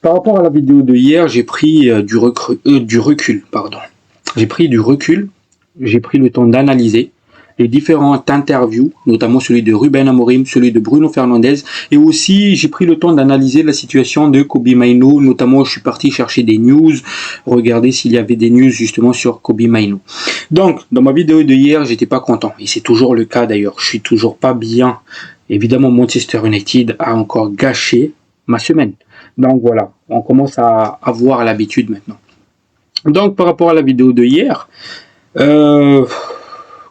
Par rapport à la vidéo de hier, j'ai pris du recul, pardon. J'ai pris du recul, j'ai pris le temps d'analyser les différentes interviews, notamment celui de Ruben Amorim, celui de Bruno Fernandes, et aussi j'ai pris le temps d'analyser la situation de Kobbie Mainoo, notamment je suis parti chercher des news, regarder s'il y avait des news justement sur Kobbie Mainoo. Donc, dans ma vidéo de hier, j'étais pas content, et c'est toujours le cas d'ailleurs, je suis toujours pas bien. Évidemment, Manchester United a encore gâché ma semaine. Donc voilà, on commence à avoir l'habitude maintenant. Donc par rapport à la vidéo de hier,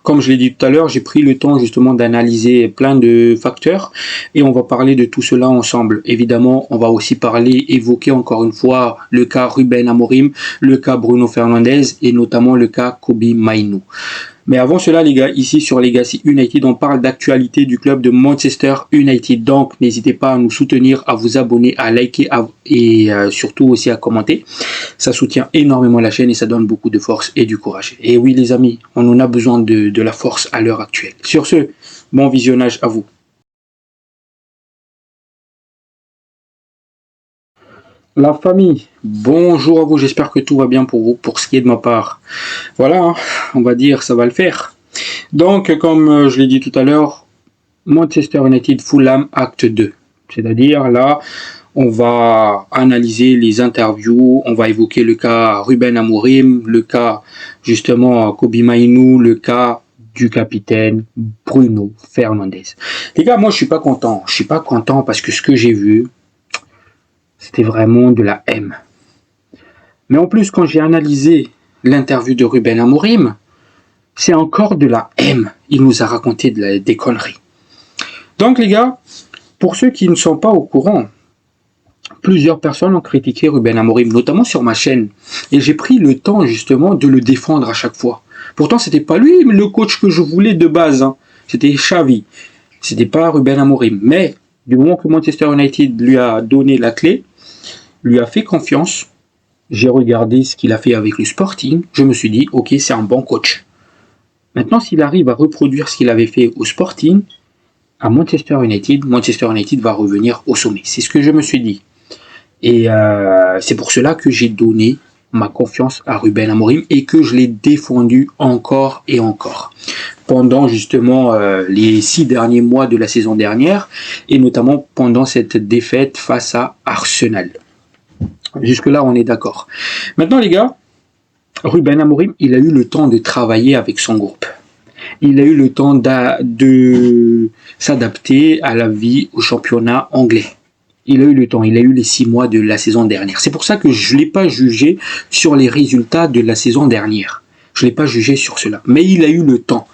comme je l'ai dit tout à l'heure, j'ai pris le temps justement d'analyser plein de facteurs et on va parler de tout cela ensemble. Évidemment, on va aussi évoquer encore une fois le cas Ruben Amorim, le cas Bruno Fernandes et notamment le cas Kobbie Mainoo. Mais avant cela, les gars, ici sur Legacy United, on parle d'actualité du club de Manchester United. Donc, n'hésitez pas à nous soutenir, à vous abonner, à liker et surtout aussi à commenter. Ça soutient énormément la chaîne et ça donne beaucoup de force et du courage. Et oui, les amis, on en a besoin de la force à l'heure actuelle. Sur ce, bon visionnage à vous. La famille, bonjour à vous, j'espère que tout va bien pour vous, pour ce qui est de ma part. Voilà, on va dire, ça va le faire. Donc, comme je l'ai dit tout à l'heure, Manchester United Fulham acte 2. C'est-à-dire, là, on va analyser les interviews, on va évoquer le cas Ruben Amorim, le cas, justement, Kobbie Mainoo, le cas du capitaine Bruno Fernandes. Les gars, moi, je suis pas content. Je suis pas content parce que ce que j'ai vu, c'était vraiment de la haine. Mais en plus, quand j'ai analysé l'interview de Ruben Amorim, c'est encore de la haine. Il nous a raconté des conneries. Donc les gars, pour ceux qui ne sont pas au courant, plusieurs personnes ont critiqué Ruben Amorim, notamment sur ma chaîne. Et j'ai pris le temps justement de le défendre à chaque fois. Pourtant, c'était pas lui le coach que je voulais de base. Hein. C'était Xavi. C'était pas Ruben Amorim. Mais du moment que Manchester United lui a donné la clé, lui a fait confiance, j'ai regardé ce qu'il a fait avec le Sporting, je me suis dit, ok, c'est un bon coach. Maintenant, s'il arrive à reproduire ce qu'il avait fait au Sporting, à Manchester United va revenir au sommet. C'est ce que je me suis dit. Et c'est pour cela que j'ai donné ma confiance à Ruben Amorim et que je l'ai défendu encore et encore. Pendant justement les 6 derniers mois de la saison dernière et notamment pendant cette défaite face à Arsenal. Jusque-là, on est d'accord. Maintenant, les gars, Ruben Amorim, il a eu le temps de travailler avec son groupe. Il a eu le temps de s'adapter à la vie au championnat anglais. Il a eu le temps, il a eu les 6 mois de la saison dernière. C'est pour ça que je ne l'ai pas jugé sur les résultats de la saison dernière. Je ne l'ai pas jugé sur cela. Mais il a eu le temps.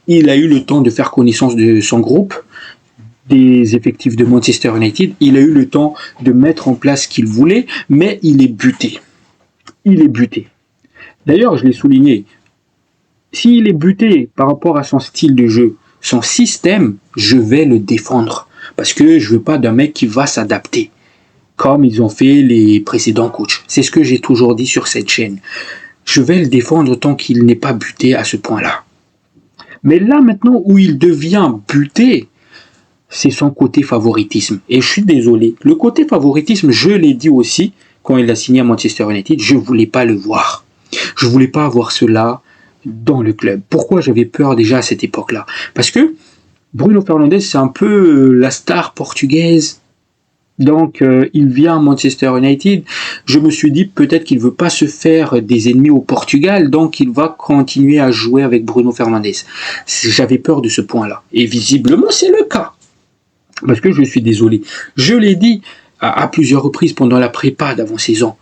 Il a eu le temps de faire connaissance de son groupe, des effectifs de Manchester United. Il a eu le temps de mettre en place ce qu'il voulait, mais il est buté. Il est buté. D'ailleurs, je l'ai souligné, s'il est buté par rapport à son style de jeu, son système, je vais le défendre. Parce que je ne veux pas d'un mec qui va s'adapter, comme ils ont fait les précédents coachs. C'est ce que j'ai toujours dit sur cette chaîne. Je vais le défendre tant qu'il n'est pas buté à ce point-là. Mais là, maintenant, où il devient buté, c'est son côté favoritisme. Et je suis désolé. Le côté favoritisme, je l'ai dit aussi, quand il a signé à Manchester United, je ne voulais pas le voir. Je ne voulais pas avoir cela dans le club. Pourquoi j'avais peur déjà à cette époque-là? Parce que Bruno Fernandes, c'est un peu la star portugaise. Donc, il vient à Manchester United. Je me suis dit peut-être qu'il ne veut pas se faire des ennemis au Portugal, donc il va continuer à jouer avec Bruno Fernandes. J'avais peur de ce point-là. Et visiblement, c'est le cas. Parce que je suis désolé. Je l'ai dit à plusieurs reprises pendant la prépa d'avant-saison.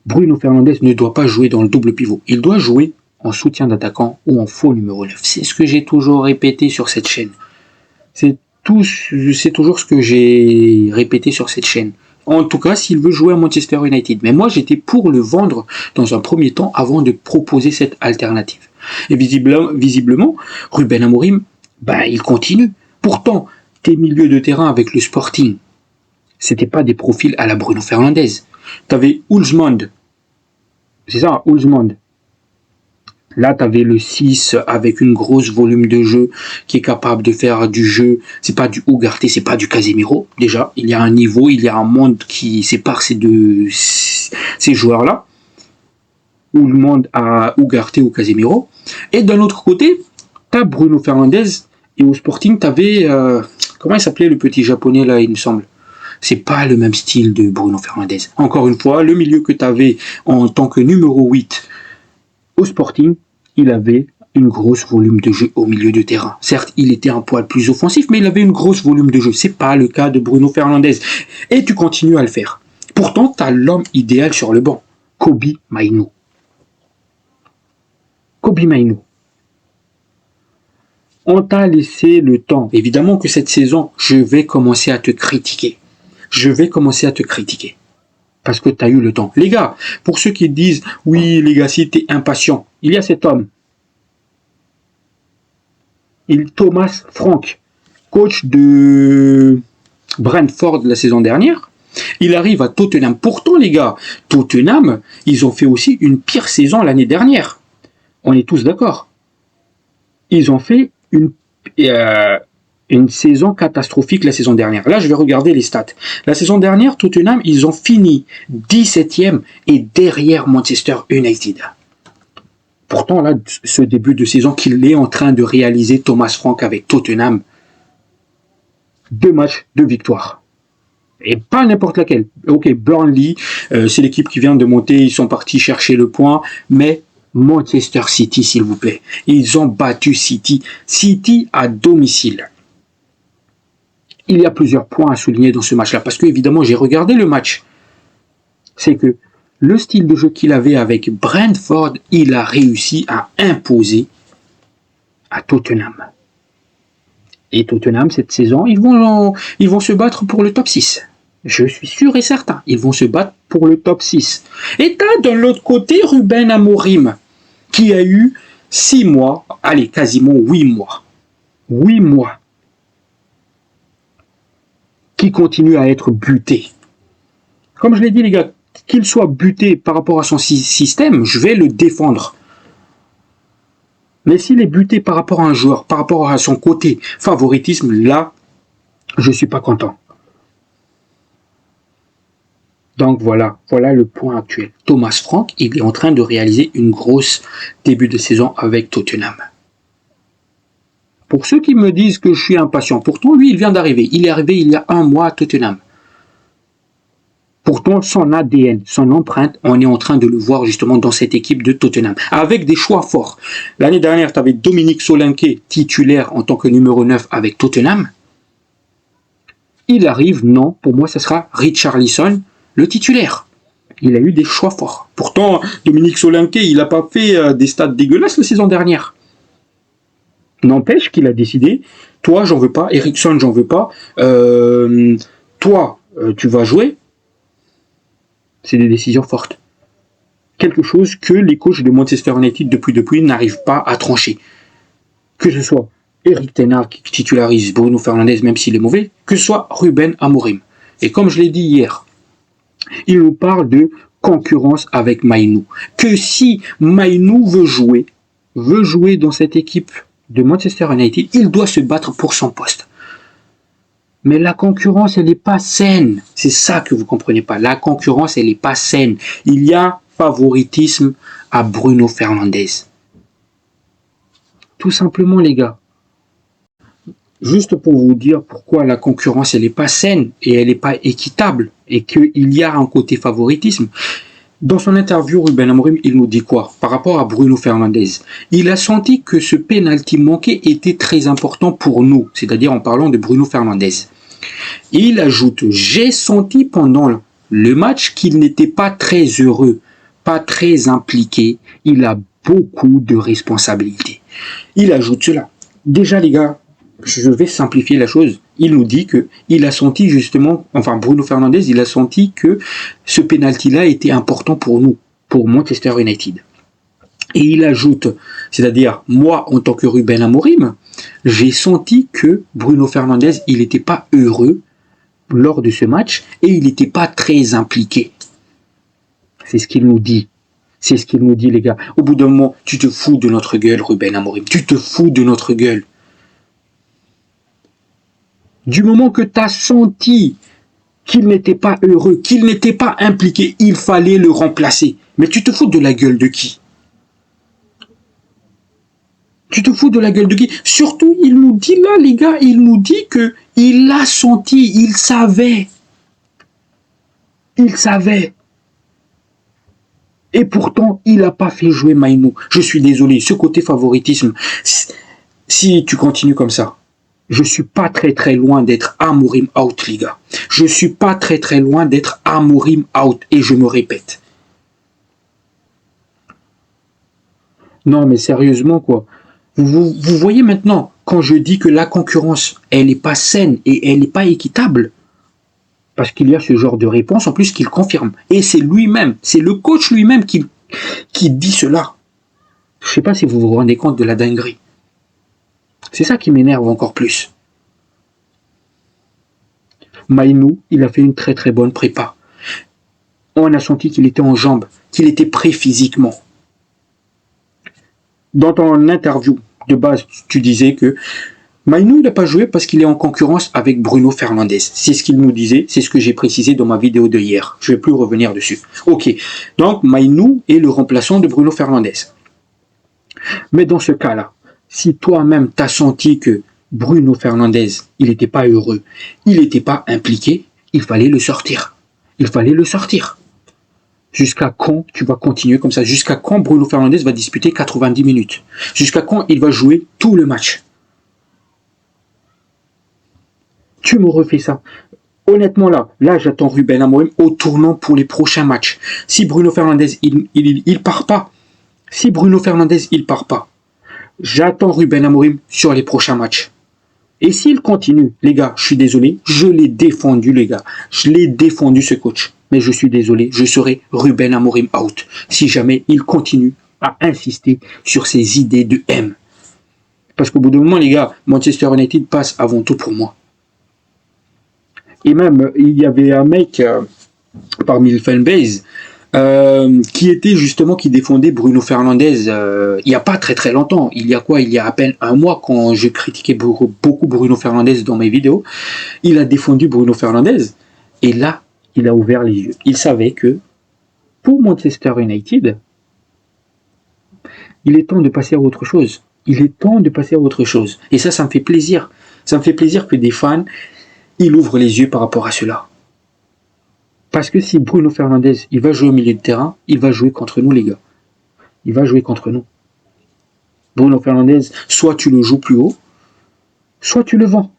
Bruno Fernandes ne doit pas jouer dans le double pivot. Il doit jouer en soutien d'attaquant ou en faux numéro 9. C'est ce que j'ai toujours répété sur cette chaîne. C'est toujours ce que j'ai répété sur cette chaîne. En tout cas, s'il veut jouer à Manchester United. Mais moi, j'étais pour le vendre dans un premier temps avant de proposer cette alternative. Et visiblement Ruben Amorim, il continue. Pourtant, tes milieux de terrain avec le Sporting, c'était pas des profils à la Bruno Fernandes. T'avais Hulsmond. C'est ça, Hulsmond. Là, tu avais le 6 avec une grosse volume de jeu qui est capable de faire du jeu. C'est pas du Ugarte, c'est pas du Casemiro. Déjà, il y a un niveau, il y a un monde qui sépare ces joueurs-là. Ou le monde à Ugarte ou Casemiro. Et d'un autre côté, tu as Bruno Fernandes. Et au Sporting, tu avais... comment il s'appelait le petit japonais là, il me semble. C'est pas le même style de Bruno Fernandes. Encore une fois, le milieu que tu avais en tant que numéro 8 au Sporting, il avait une grosse volume de jeu au milieu de terrain. Certes, il était un poil plus offensif, mais il avait une grosse volume de jeu. C'est pas le cas de Bruno Fernandes. Et tu continues à le faire. Pourtant, tu as l'homme idéal sur le banc. Kobbie Mainoo. Kobbie Mainoo. On t'a laissé le temps. Évidemment que cette saison, je vais commencer à te critiquer. Parce que tu as eu le temps. Les gars, pour ceux qui disent, oui, Legacy, t'es impatient, il y a cet homme. Thomas Frank, coach de Brentford la saison dernière. Il arrive à Tottenham. Pourtant, les gars, Tottenham, ils ont fait aussi une pire saison l'année dernière. On est tous d'accord. Ils ont fait une saison catastrophique la saison dernière. Là, je vais regarder les stats. La saison dernière, Tottenham, ils ont fini 17e et derrière Manchester United. Pourtant, là, ce début de saison qu'il est en train de réaliser Thomas Frank avec Tottenham, 2 matchs, 2 victoires. Et pas n'importe laquelle. Ok, Burnley, c'est l'équipe qui vient de monter, ils sont partis chercher le point, mais Manchester City, s'il vous plaît. Ils ont battu City. City à domicile. Il y a plusieurs points à souligner dans ce match-là, parce que évidemment, j'ai regardé le match. C'est que le style de jeu qu'il avait avec Brentford, il a réussi à imposer à Tottenham. Et Tottenham, cette saison, ils vont se battre pour le top 6. Je suis sûr et certain, ils vont se battre pour le top 6. Et t'as de l'autre côté Ruben Amorim, qui a eu 6 mois, allez, quasiment 8 mois. 8 mois. Qui continue à être buté. Comme je l'ai dit, les gars, qu'il soit buté par rapport à son système, je vais le défendre. Mais s'il est buté par rapport à un joueur, par rapport à son côté favoritisme, là, je ne suis pas content. Donc voilà le point actuel. Thomas Frank, il est en train de réaliser une grosse début de saison avec Tottenham. Pour ceux qui me disent que je suis impatient, pourtant lui il vient d'arriver. Il est arrivé il y a 1 mois à Tottenham. Pourtant son ADN, son empreinte, on est en train de le voir justement dans cette équipe de Tottenham. Avec des choix forts. L'année dernière, tu avais Dominique Solanke, titulaire en tant que numéro 9 avec Tottenham. Il arrive, non, pour moi ce sera Richarlison, le titulaire. Il a eu des choix forts. Pourtant, Dominique Solanke, il n'a pas fait des stats dégueulasses la saison dernière. N'empêche qu'il a décidé, toi j'en veux pas, Eriksen j'en veux pas, toi tu vas jouer. C'est des décisions fortes. Quelque chose que les coachs de Manchester United depuis n'arrivent pas à trancher. Que ce soit Erik ten Hag qui titularise Bruno Fernandes même s'il est mauvais, que ce soit Ruben Amorim. Et comme je l'ai dit hier, il nous parle de concurrence avec Mainoo. Que si Mainoo veut jouer dans cette équipe de Manchester United, il doit se battre pour son poste. Mais la concurrence, elle n'est pas saine. C'est ça que vous ne comprenez pas. La concurrence, elle n'est pas saine. Il y a favoritisme à Bruno Fernandes. Tout simplement, les gars. Juste pour vous dire pourquoi la concurrence, elle n'est pas saine et elle n'est pas équitable et qu'il y a un côté favoritisme. Dans son interview, Ruben Amorim, il nous dit quoi par rapport à Bruno Fernandes? Il a senti que ce penalty manqué était très important pour nous, c'est-à-dire en parlant de Bruno Fernandes. Il ajoute, j'ai senti pendant le match qu'il n'était pas très heureux, pas très impliqué, il a beaucoup de responsabilités. Il ajoute cela. Déjà les gars, je vais simplifier la chose. Il nous dit que il a senti justement, enfin Bruno Fernandes, il a senti que ce penalty-là était important pour nous, pour Manchester United. Et il ajoute, c'est-à-dire moi en tant que Ruben Amorim, j'ai senti que Bruno Fernandes, il n'était pas heureux lors de ce match et il n'était pas très impliqué. C'est ce qu'il nous dit. C'est ce qu'il nous dit, les gars. Au bout d'un moment, tu te fous de notre gueule, Ruben Amorim. Tu te fous de notre gueule. Du moment que tu as senti qu'il n'était pas heureux, qu'il n'était pas impliqué, il fallait le remplacer. Mais tu te fous de la gueule de qui? Tu te fous de la gueule de qui? Surtout, il nous dit là, les gars, il nous dit que il l'a senti, il savait. Il savait. Et pourtant, il n'a pas fait jouer Mainoo. Je suis désolé, ce côté favoritisme, si tu continues comme ça, je suis pas très loin d'être Amorim out, les gars. Je suis pas très loin d'être Amorim out. Et je me répète. Non, mais sérieusement, quoi. Vous voyez maintenant, quand je dis que la concurrence, elle n'est pas saine et elle n'est pas équitable, parce qu'il y a ce genre de réponse, en plus, qu'il confirme. Et c'est lui-même, c'est le coach lui-même qui dit cela. Je ne sais pas si vous vous rendez compte de la dinguerie. C'est ça qui m'énerve encore plus. Mainoo, il a fait une très bonne prépa. On a senti qu'il était en jambes, qu'il était prêt physiquement. Dans ton interview de base, tu disais que Mainoo, il n'a pas joué parce qu'il est en concurrence avec Bruno Fernandes. C'est ce qu'il nous disait, c'est ce que j'ai précisé dans ma vidéo de hier. Je ne vais plus revenir dessus. Ok, donc Mainoo est le remplaçant de Bruno Fernandes. Mais dans ce cas-là, si toi-même t'as senti que Bruno Fernandes, il n'était pas heureux, il n'était pas impliqué, il fallait le sortir. Il fallait le sortir. Jusqu'à quand tu vas continuer comme ça? Jusqu'à quand Bruno Fernandes va disputer 90 minutes? Jusqu'à quand il va jouer tout le match? Tu me refais ça. Honnêtement, là j'attends Ruben Amorim au tournant pour les prochains matchs. Si Bruno Fernandes, il part pas, si Bruno Fernandes, il part pas, j'attends Ruben Amorim sur les prochains matchs. Et s'il continue, les gars, je suis désolé, je l'ai défendu, les gars. Je l'ai défendu, ce coach. Mais je suis désolé, je serai Ruben Amorim out. Si jamais il continue à insister sur ses idées de M. Parce qu'au bout d'un moment, les gars, Manchester United passe avant tout pour moi. Et même, il y avait un mec parmi le fanbase qui était justement, qui défendait Bruno Fernandes il n'y a pas très longtemps. Il y a quoi? Il y a à peine un mois, quand je critiquais beaucoup Bruno Fernandes dans mes vidéos. Il a défendu Bruno Fernandes et là, il a ouvert les yeux. Il savait que pour Manchester United, il est temps de passer à autre chose. Il est temps de passer à autre chose. Et ça me fait plaisir. Ça me fait plaisir que des fans, ils ouvrent les yeux par rapport à cela. Parce que si Bruno Fernandes, il va jouer au milieu de terrain, il va jouer contre nous, les gars. Il va jouer contre nous. Bruno Fernandes, soit tu le joues plus haut, soit tu le vends.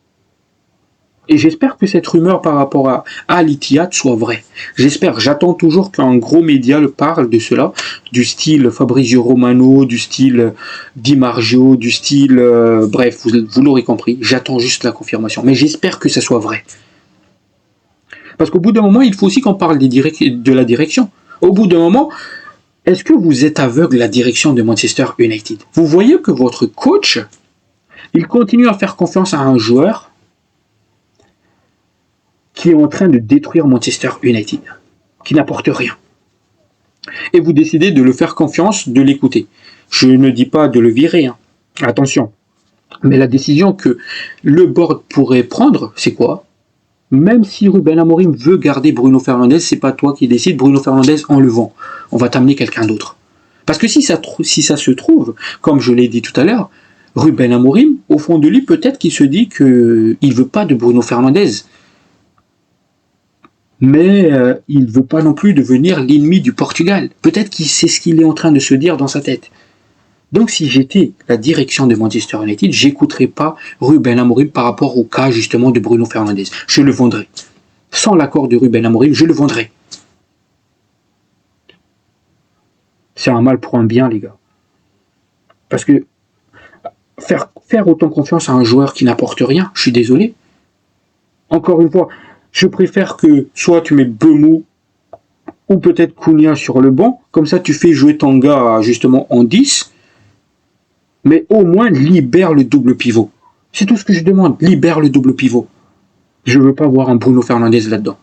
Et j'espère que cette rumeur par rapport à Al-Ittihad soit vraie. J'espère, j'attends toujours qu'un gros média le parle de cela, du style Fabrizio Romano, du style Di Marzio, du style... bref, vous l'aurez compris, j'attends juste la confirmation. Mais j'espère que ça soit vrai. Parce qu'au bout d'un moment, il faut aussi qu'on parle de la direction. Au bout d'un moment, est-ce que vous êtes aveugle à la direction de Manchester United? Vous voyez que votre coach, il continue à faire confiance à un joueur qui est en train de détruire Manchester United, qui n'apporte rien. Et vous décidez de le faire confiance, de l'écouter. Je ne dis pas de le virer, hein. Attention. Mais la décision que le board pourrait prendre, c'est quoi? Même si Ruben Amorim veut garder Bruno Fernandes, c'est pas toi qui décides. Bruno Fernandes, en le vend. On va t'amener quelqu'un d'autre. Parce que si ça se trouve, comme je l'ai dit tout à l'heure, Ruben Amorim, au fond de lui, peut-être qu'il se dit qu'il ne veut pas de Bruno Fernandes. Mais il ne veut pas non plus devenir l'ennemi du Portugal. Peut-être que c'est ce qu'il est en train de se dire dans sa tête. Donc si j'étais la direction de Manchester United, j'écouterais pas Ruben Amorim par rapport au cas justement de Bruno Fernandes. Je le vendrais. Sans l'accord de Ruben Amorim, je le vendrais. C'est un mal pour un bien, les gars. Parce que faire autant confiance à un joueur qui n'apporte rien, je suis désolé. Encore une fois, je préfère que soit tu mets Bemou ou peut-être Cunha sur le banc, comme ça tu fais jouer ton gars justement en 10, mais au moins libère le double pivot. C'est tout ce que je demande, libère le double pivot. Je veux pas voir un Bruno Fernandes là-dedans.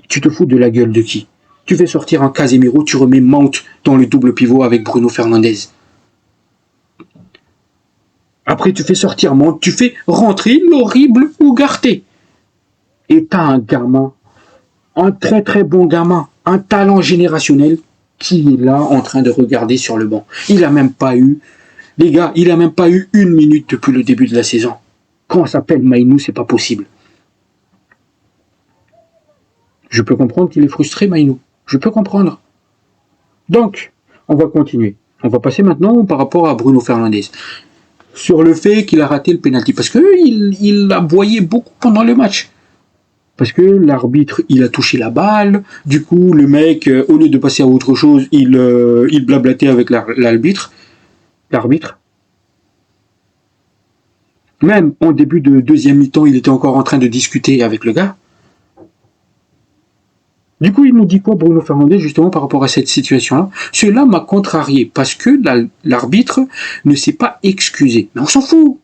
Tu te fous de la gueule de qui? Tu fais sortir un Casemiro, tu remets Mount dans le double pivot avec Bruno Fernandes. Après, tu fais sortir Mount, tu fais rentrer l'horrible Ugarte. Et t'as un gamin, un très très bon gamin, un talent générationnel qui est là en train de regarder sur le banc. Il a même pas eu, les gars, il a même pas eu 1 minute depuis le début de la saison. Quand on s'appelle Mainou, c'est pas possible. Je peux comprendre qu'il est frustré, Mainou. Je peux comprendre. Donc, on va continuer. On va passer maintenant par rapport à Bruno Fernandes. Sur le fait qu'il a raté le penalty. Parce qu'il a aboyé beaucoup pendant le match. Parce que l'arbitre, il a touché la balle. Du coup, le mec, au lieu de passer à autre chose, il blablatait avec l'arbitre. Même en début de deuxième mi-temps, il était encore en train de discuter avec le gars. Du coup, il nous dit quoi, Bruno Fernandes, justement, par rapport à cette situation-là? Cela m'a contrarié, parce que l'arbitre ne s'est pas excusé. Mais on s'en fout.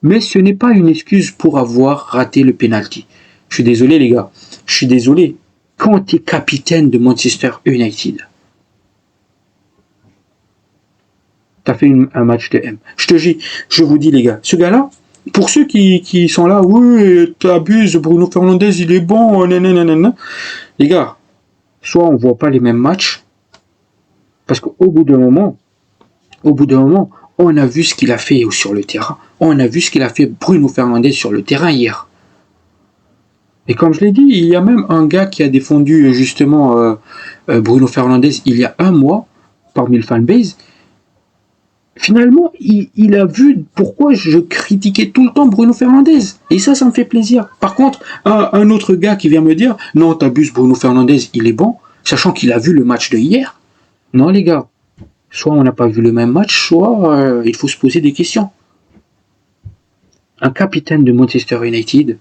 Mais ce n'est pas une excuse pour avoir raté le penalty. Je suis désolé, les gars. Je suis désolé. Quand tu es capitaine de Manchester United, tu as fait un match de M. Je vous dis, les gars, ce gars-là, pour ceux qui sont là, oui, t'abuses, Bruno Fernandes, il est bon, nanana. Les gars, soit on voit pas les mêmes matchs, parce qu'au bout d'un moment, on a vu ce qu'il a fait sur le terrain. On a vu ce qu'il a fait Bruno Fernandes sur le terrain hier. Et comme je l'ai dit, il y a même un gars qui a défendu justement Bruno Fernandes il y a 1 mois, parmi le fanbase. Finalement, il a vu pourquoi je critiquais tout le temps Bruno Fernandes. Et ça me fait plaisir. Par contre, un autre gars qui vient me dire « Non, t'abuses, Bruno Fernandes, il est bon », sachant qu'il a vu le match de hier. Non, les gars. Soit on n'a pas vu le même match, soit il faut se poser des questions. Un capitaine de Manchester United,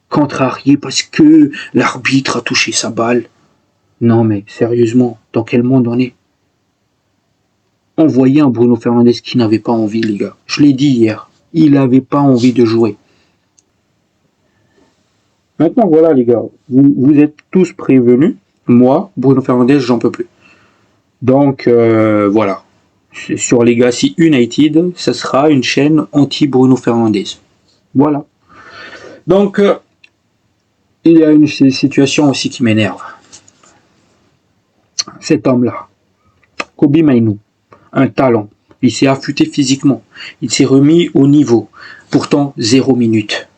contrarié parce que l'arbitre a touché sa balle. Non, mais sérieusement, dans quel monde on est? On voyait un Bruno Fernandes qui n'avait pas envie, les gars. Je l'ai dit hier, il n'avait pas envie de jouer. Maintenant, voilà, les gars, vous êtes tous prévenus. Moi, Bruno Fernandes, j'en peux plus. Donc, voilà. Sur Legacy United, ça sera une chaîne anti-Bruno Fernandes. Voilà. Donc, il y a une situation aussi qui m'énerve. Cet homme-là, Kobbie Mainoo, un talent. Il s'est affûté physiquement. Il s'est remis au niveau. Pourtant, 0 minute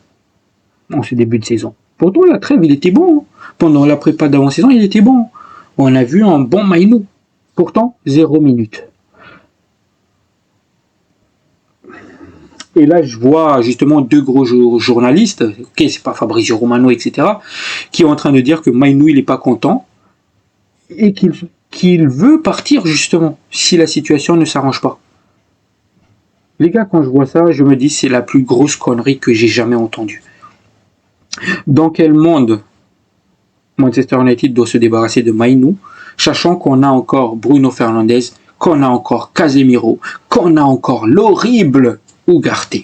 en ce début de saison. Pourtant, la trêve, il était bon. Pendant la prépa d'avant-saison, il était bon. On a vu un bon Mainoo. Pourtant, 0 minute. Et là, je vois justement 2 gros journalistes, ok, c'est pas Fabrizio Romano, etc., qui est en train de dire que Mainoo, il n'est pas content et qu'il veut partir justement si la situation ne s'arrange pas. Les gars, quand je vois ça, je me dis c'est la plus grosse connerie que j'ai jamais entendue. Dans quel monde Manchester United doit se débarrasser de Mainoo, sachant qu'on a encore Bruno Fernandes, qu'on a encore Casemiro, qu'on a encore l'horrible Ugarte.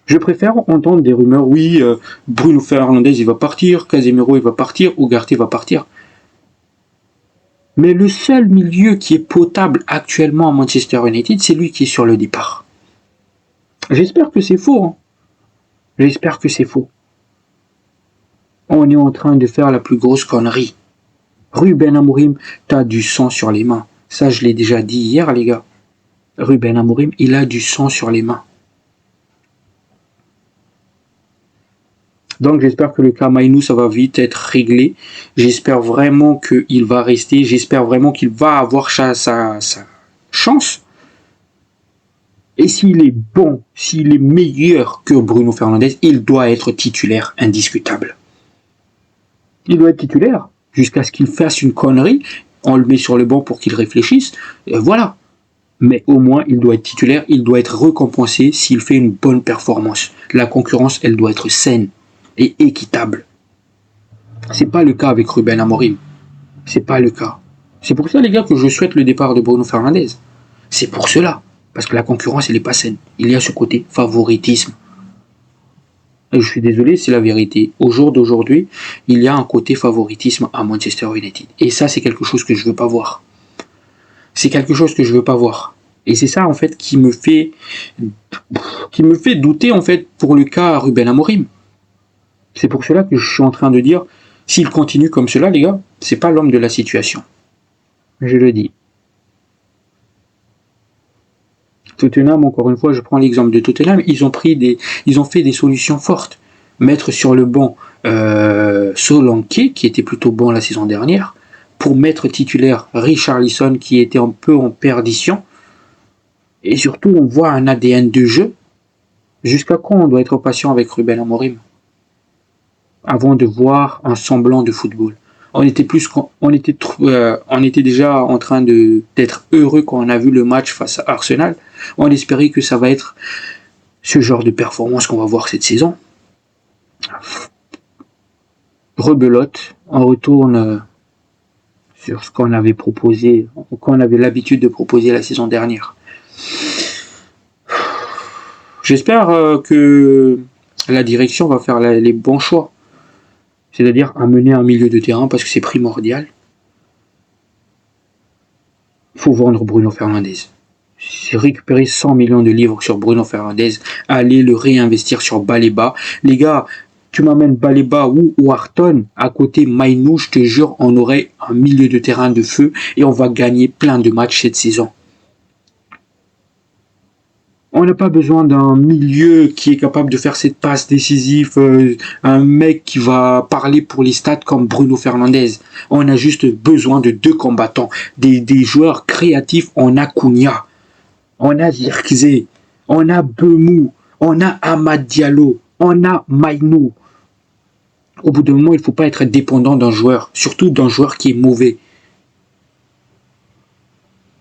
Je préfère entendre des rumeurs, oui, Bruno Fernandes il va partir, Casemiro il va partir, Ugarte va partir. Mais le seul milieu qui est potable actuellement à Manchester United, c'est lui qui est sur le départ. J'espère que c'est faux. Hein. J'espère que c'est faux. On est en train de faire la plus grosse connerie. Ruben Amorim, t'as du sang sur les mains. Ça, je l'ai déjà dit hier, les gars. Ruben Amorim, il a du sang sur les mains. Donc j'espère que le cas Mainoo, ça va vite être réglé. J'espère vraiment qu'il va rester. J'espère vraiment qu'il va avoir sa chance. Et s'il est bon, s'il est meilleur que Bruno Fernandes, il doit être titulaire indiscutable. Il doit être titulaire jusqu'à ce qu'il fasse une connerie. On le met sur le banc pour qu'il réfléchisse. Et voilà. Mais au moins, il doit être titulaire. Il doit être récompensé s'il fait une bonne performance. La concurrence, elle doit être saine et équitable. C'est pas le cas avec Ruben Amorim. C'est pas le cas. C'est pour ça, les gars, que je souhaite le départ de Bruno Fernandes. C'est pour cela. Parce que la concurrence, elle n'est pas saine. Il y a ce côté favoritisme. Et je suis désolé, c'est la vérité. Au jour d'aujourd'hui, il y a un côté favoritisme à Manchester United. Et ça, c'est quelque chose que je veux pas voir. C'est quelque chose que je veux pas voir. Et c'est ça, en fait, qui me fait douter, en fait, pour le cas Ruben Amorim. C'est pour cela que je suis en train de dire, s'il continue comme cela, les gars, c'est pas l'homme de la situation. Je le dis. Tottenham, encore une fois, je prends l'exemple de Tottenham, ils ont fait des solutions fortes. Mettre sur le banc Solanke, qui était plutôt bon la saison dernière, pour mettre titulaire Richarlison, qui était un peu en perdition. Et surtout, on voit un ADN de jeu. Jusqu'à quand on doit être patient avec Ruben Amorim avant de voir un semblant de football? On était déjà en train d'être heureux quand on a vu le match face à Arsenal. On espérait que ça va être ce genre de performance qu'on va voir cette saison. Rebelote, on retourne sur ce qu'on avait proposé, qu'on avait l'habitude de proposer la saison dernière. J'espère que la direction va faire les bons choix. C'est-à-dire amener un milieu de terrain parce que c'est primordial. Il faut vendre Bruno Fernandes. Récupérer 100 millions de livres sur Bruno Fernandes, aller le réinvestir sur Baleba. Les gars, tu m'amènes Baleba ou Wharton à côté Mainou, je te jure, on aurait un milieu de terrain de feu et on va gagner plein de matchs cette saison. On n'a pas besoin d'un milieu qui est capable de faire cette passe décisive, un mec qui va parler pour les stats comme Bruno Fernandes. On a juste besoin de deux combattants, des joueurs créatifs. On a Cunha, on a Zirkzee, on a Bemou, on a Amad Diallo, on a Mainou. Au bout d'un moment, il ne faut pas être dépendant d'un joueur, surtout d'un joueur qui est mauvais.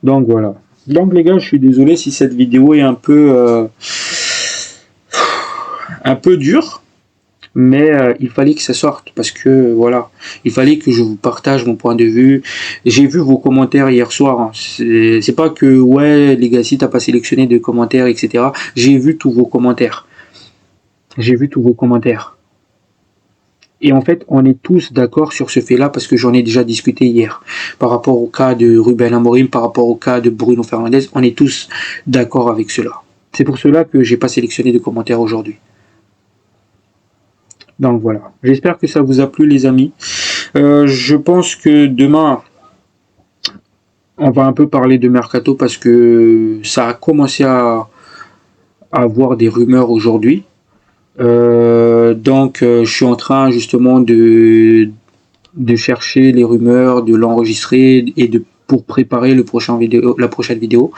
Donc voilà. Donc les gars, je suis désolé si cette vidéo est un peu dure, mais il fallait que ça sorte parce que voilà, il fallait que je vous partage mon point de vue. J'ai vu vos commentaires hier soir. Hein. C'est pas que ouais, Legacy t'as pas sélectionné de commentaires, etc. J'ai vu tous vos commentaires. Et en fait, on est tous d'accord sur ce fait-là parce que j'en ai déjà discuté hier. Par rapport au cas de Ruben Amorim, par rapport au cas de Bruno Fernandes, on est tous d'accord avec cela. C'est pour cela que j'ai pas sélectionné de commentaires aujourd'hui. Donc voilà. J'espère que ça vous a plu les amis. Je pense que demain, on va un peu parler de Mercato parce que ça a commencé à avoir des rumeurs aujourd'hui. Donc je suis en train justement de chercher les rumeurs, de l'enregistrer et pour préparer la prochaine vidéo.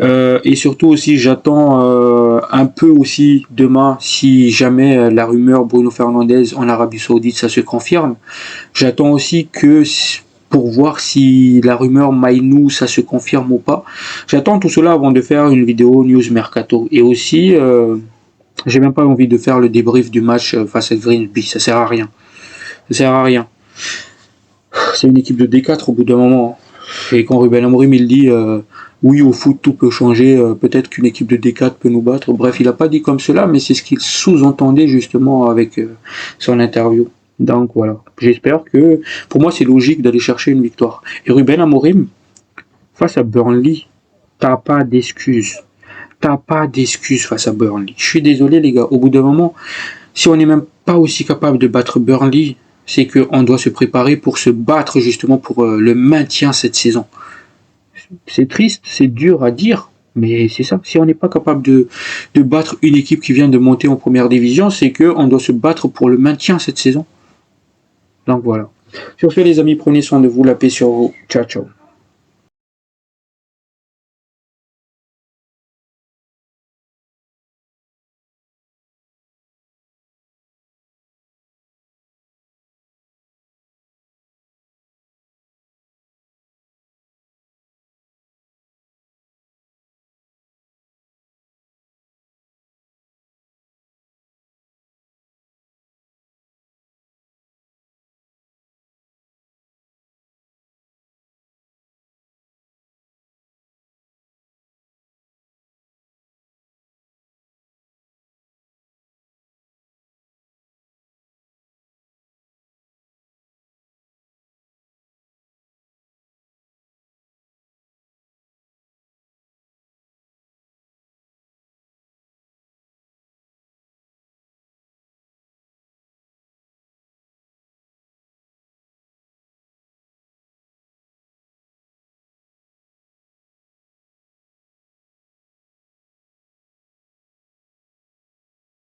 Et surtout aussi j'attends un peu aussi demain si jamais la rumeur Bruno Fernandes en Arabie Saoudite ça se confirme. J'attends aussi que pour voir si la rumeur Mainou ça se confirme ou pas. J'attends tout cela avant de faire une vidéo news mercato et aussi j'ai même pas envie de faire le débrief du match face à Grimsby, ça sert à rien. C'est une équipe de D4 au bout d'un moment. Et quand Ruben Amorim il dit oui au foot tout peut changer, peut-être qu'une équipe de D4 peut nous battre. Bref, il a pas dit comme cela, mais c'est ce qu'il sous-entendait justement avec son interview. Donc voilà, j'espère que pour moi c'est logique d'aller chercher une victoire. Et Ruben Amorim face à Burnley, t'as pas d'excuses. Face à Burnley. Je suis désolé les gars, au bout d'un moment, si on n'est même pas aussi capable de battre Burnley, c'est qu'on doit se préparer pour se battre justement pour le maintien cette saison. C'est triste, c'est dur à dire, mais c'est ça. Si on n'est pas capable de battre une équipe qui vient de monter en première division, c'est qu'on doit se battre pour le maintien cette saison. Donc voilà. Sur ce les amis, prenez soin de vous, la paix sur vous. Ciao ciao.